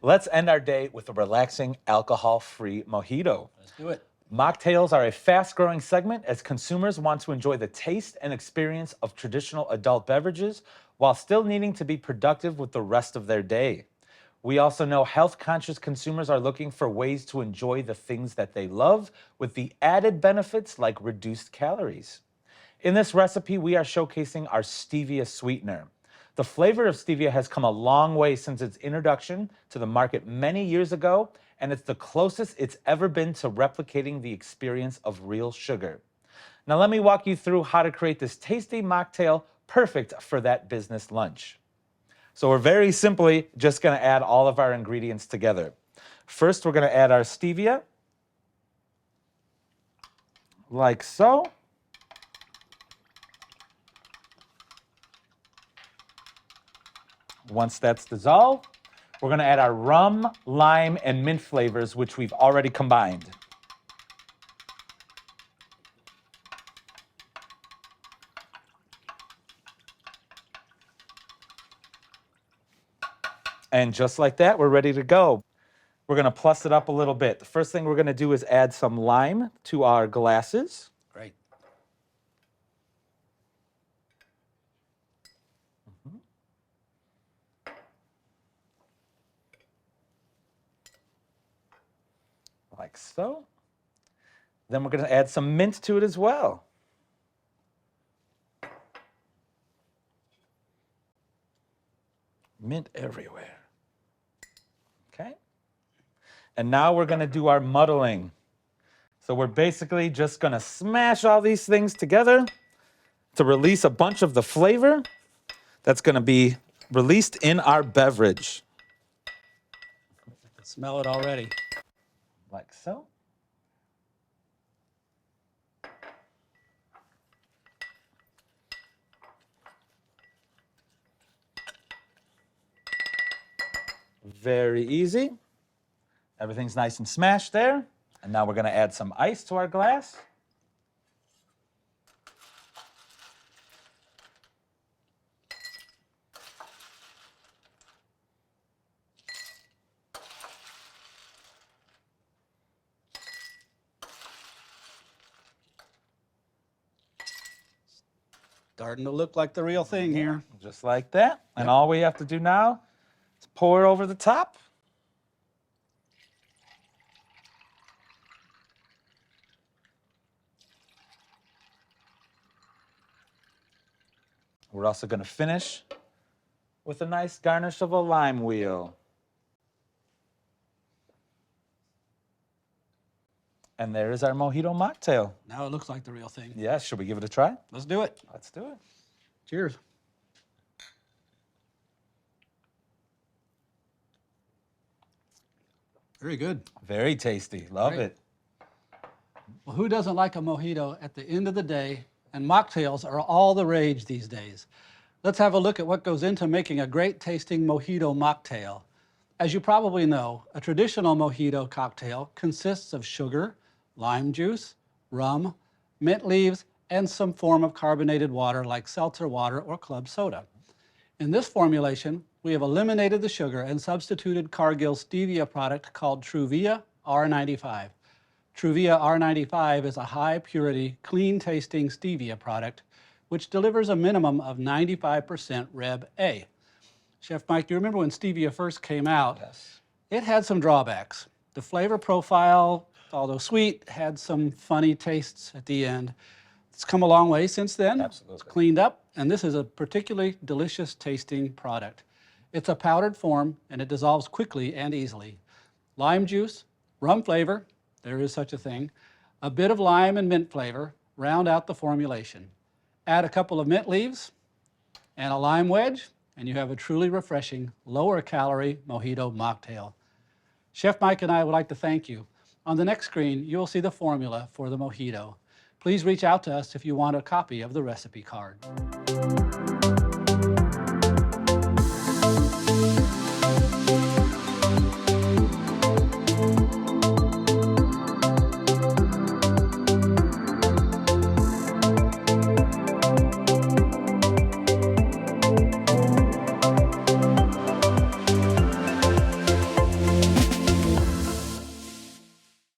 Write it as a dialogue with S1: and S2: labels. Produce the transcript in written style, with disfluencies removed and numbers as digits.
S1: Let's end our day with a relaxing, alcohol-free mojito.
S2: Let's do it.
S1: Mocktails are a fast-growing segment as consumers want to enjoy the taste and experience of traditional adult beverages while still needing to be productive with the rest of their day. We also know health-conscious consumers are looking for ways to enjoy the things that they love with the added benefits like reduced calories. In this recipe, we are showcasing our stevia sweetener. The flavor of stevia has come a long way since its introduction to the market many years ago, and it's the closest it's ever been to replicating the experience of real sugar. Now let me walk you through how to create this tasty mocktail perfect for that business lunch. So we're very simply just gonna add all of our ingredients together. First, we're gonna add our stevia, like so. Once that's dissolved, we're gonna add our rum, lime, and mint flavors, which we've already combined. And just like that, we're ready to go. We're gonna plus it up a little bit. The first thing we're gonna do is add some lime to our glasses.
S2: Great.
S1: Like so. Then we're gonna add some mint to it as well. Mint everywhere. Okay. And now we're gonna do our muddling. So we're basically just gonna smash all these things together to release a bunch of the flavor that's gonna be released in our beverage.
S2: I can smell it already.
S1: Like so. Very easy. Everything's nice and smashed there. And now we're gonna add some ice to our glass.
S2: Starting to look like the real thing here.
S1: Just like that. And all we have to do now is pour it over the top. We're also going to finish with a nice garnish of a lime wheel. And there is our mojito mocktail.
S2: Now it looks like the real thing.
S1: Yeah, should we give it a try?
S2: Let's do it.
S1: Let's do it.
S2: Cheers. Very good.
S1: Very tasty. Love
S2: Great.
S1: it.
S2: Well, who doesn't like a mojito at the end of the day? And mocktails are all the rage these days. Let's have a look at what goes into making a great tasting mojito mocktail. As you probably know, a traditional mojito cocktail consists of sugar, lime juice, rum, mint leaves, and some form of carbonated water like seltzer water or club soda. In this formulation, we have eliminated the sugar and substituted Cargill's stevia product called Truvia R95. Truvia R95 is a high-purity, clean-tasting stevia product which delivers a minimum of 95% Reb A. Chef Mike, you remember when stevia first came out?
S1: Yes.
S2: It had some drawbacks. The flavor profile, although sweet, had some funny tastes at the end. It's come a long way since then.
S1: Absolutely.
S2: It's cleaned up, and this is a particularly delicious tasting product. It's a powdered form, and it dissolves quickly and easily. Lime juice, rum flavor, there is such a thing, a bit of lime and mint flavor round out the formulation. Add a couple of mint leaves and a lime wedge, and you have a truly refreshing, lower-calorie mojito mocktail. Chef Mike and I would like to thank you. On the next screen, you'll see the formula for the mojito. Please reach out to us if you want a copy of the recipe card.